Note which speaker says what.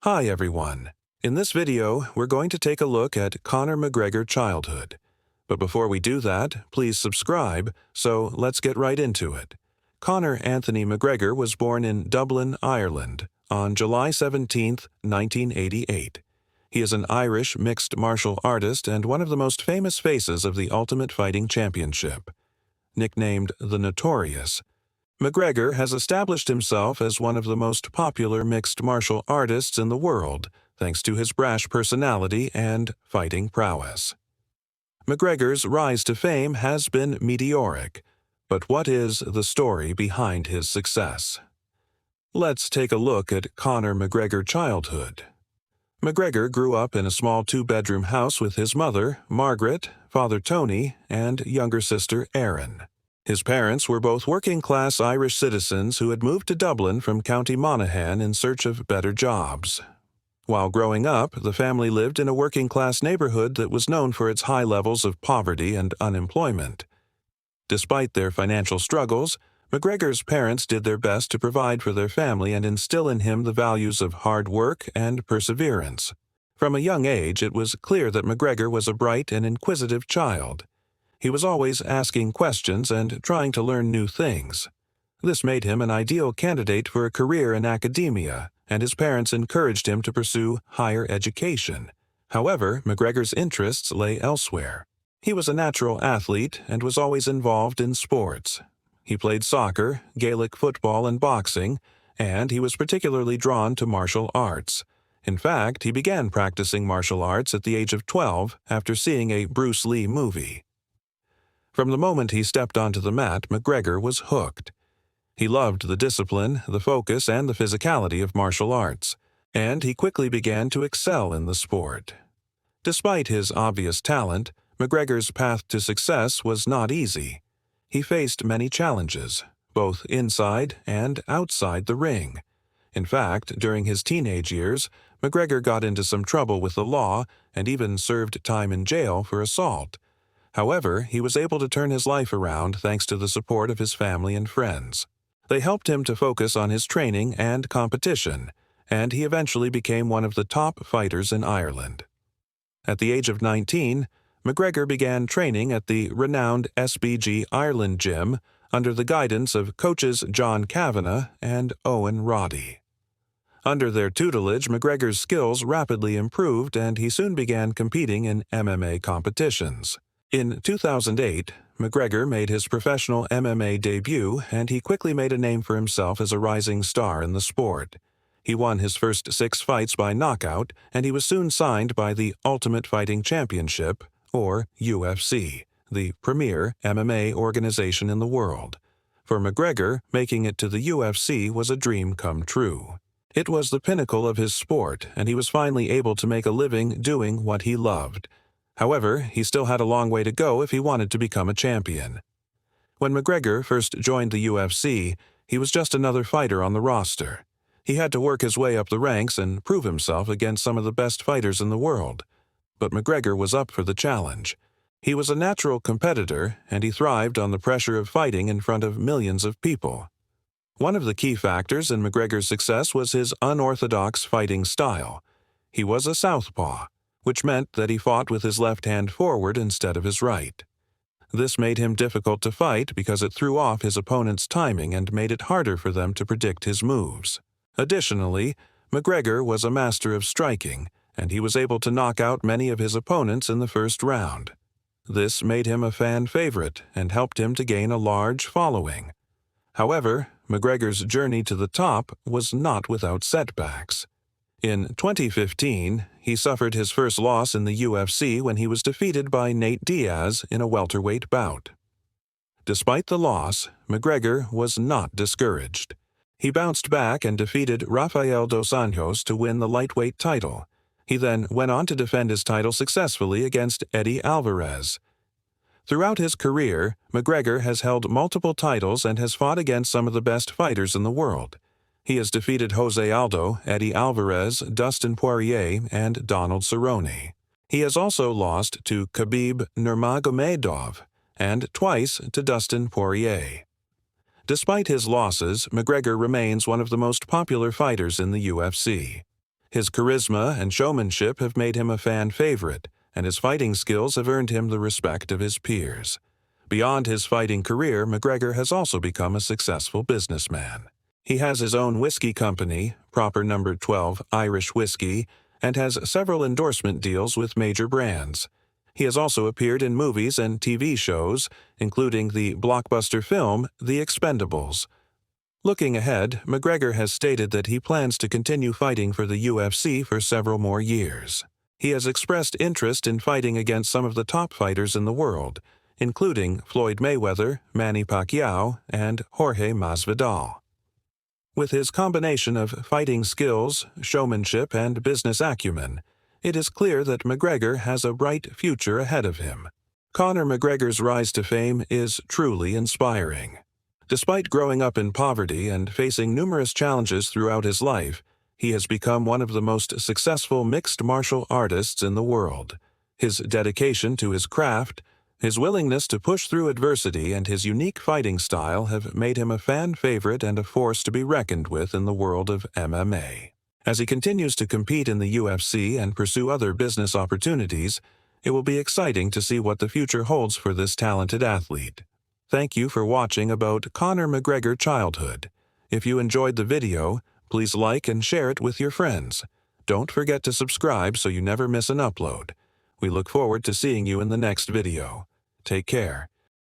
Speaker 1: Hi everyone. In this video, we're going to take a look at Conor McGregor childhood. But before we do that, please subscribe, so let's get right into it. Conor Anthony McGregor was born in Dublin, Ireland, on July 17, 1988. He is an Irish mixed martial artist and one of the most famous faces of the Ultimate Fighting Championship. Nicknamed the Notorious, McGregor has established himself as one of the most popular mixed martial artists in the world, thanks to his brash personality and fighting prowess. McGregor's rise to fame has been meteoric, but what is the story behind his success? Let's take a look at Conor McGregor childhood. McGregor grew up in a small two-bedroom house with his mother, Margaret, father Tony, and younger sister Erin. His parents were both working-class Irish citizens who had moved to Dublin from County Monaghan in search of better jobs. While growing up, the family lived in a working-class neighborhood that was known for its high levels of poverty and unemployment. Despite their financial struggles, McGregor's parents did their best to provide for their family and instill in him the values of hard work and perseverance. From a young age, it was clear that McGregor was a bright and inquisitive child. He was always asking questions and trying to learn new things. This made him an ideal candidate for a career in academia, and his parents encouraged him to pursue higher education. However, McGregor's interests lay elsewhere. He was a natural athlete and was always involved in sports. He played soccer, Gaelic football, and boxing, and he was particularly drawn to martial arts. In fact, he began practicing martial arts at the age of 12 after seeing a Bruce Lee movie. From the moment he stepped onto the mat, McGregor was hooked. He loved the discipline, the focus, and the physicality of martial arts, and he quickly began to excel in the sport. Despite his obvious talent, McGregor's path to success was not easy. He faced many challenges, both inside and outside the ring. In fact, during his teenage years, McGregor got into some trouble with the law and even served time in jail for assault. However, he was able to turn his life around thanks to the support of his family and friends. They helped him to focus on his training and competition, and he eventually became one of the top fighters in Ireland. At the age of 19, McGregor began training at the renowned SBG Ireland gym under the guidance of coaches John Kavanagh and Owen Roddy. Under their tutelage, McGregor's skills rapidly improved and he soon began competing in MMA competitions. In 2008, McGregor made his professional MMA debut and he quickly made a name for himself as a rising star in the sport. He won his first 6 fights by knockout and he was soon signed by the Ultimate Fighting Championship, or UFC, the premier MMA organization in the world. For McGregor, making it to the UFC was a dream come true. It was the pinnacle of his sport and he was finally able to make a living doing what he loved. However, he still had a long way to go if he wanted to become a champion. When McGregor first joined the UFC, he was just another fighter on the roster. He had to work his way up the ranks and prove himself against some of the best fighters in the world. But McGregor was up for the challenge. He was a natural competitor, and he thrived on the pressure of fighting in front of millions of people. One of the key factors in McGregor's success was his unorthodox fighting style. He was a southpaw, which meant that he fought with his left hand forward instead of his right. This made him difficult to fight because it threw off his opponent's timing and made it harder for them to predict his moves. Additionally, McGregor was a master of striking, and he was able to knock out many of his opponents in the first round. This made him a fan favorite and helped him to gain a large following. However, McGregor's journey to the top was not without setbacks. In 2015, he suffered his first loss in the UFC when he was defeated by Nate Diaz in a welterweight bout. Despite the loss, McGregor was not discouraged. He bounced back and defeated Rafael dos Anjos to win the lightweight title. He then went on to defend his title successfully against Eddie Alvarez. Throughout his career, McGregor has held multiple titles and has fought against some of the best fighters in the world. He has defeated Jose Aldo, Eddie Alvarez, Dustin Poirier, and Donald Cerrone. He has also lost to Khabib Nurmagomedov and twice to Dustin Poirier. Despite his losses, McGregor remains one of the most popular fighters in the UFC. His charisma and showmanship have made him a fan favorite, and his fighting skills have earned him the respect of his peers. Beyond his fighting career, McGregor has also become a successful businessman. He has his own whiskey company, Proper No. 12 Irish Whiskey, and has several endorsement deals with major brands. He has also appeared in movies and TV shows, including the blockbuster film The Expendables. Looking ahead, McGregor has stated that he plans to continue fighting for the UFC for several more years. He has expressed interest in fighting against some of the top fighters in the world, including Floyd Mayweather, Manny Pacquiao, and Jorge Masvidal. With his combination of fighting skills, showmanship, and business acumen, it is clear that McGregor has a bright future ahead of him. Conor McGregor's rise to fame is truly inspiring. Despite growing up in poverty and facing numerous challenges throughout his life, he has become one of the most successful mixed martial artists in the world. His dedication to his craft, his willingness to push through adversity, and his unique fighting style have made him a fan favorite and a force to be reckoned with in the world of MMA. As he continues to compete in the UFC and pursue other business opportunities, it will be exciting to see what the future holds for this talented athlete. Thank you for watching about Conor McGregor childhood. If you enjoyed the video, please like and share it with your friends. Don't forget to subscribe so you never miss an upload. We look forward to seeing you in the next video. Take care,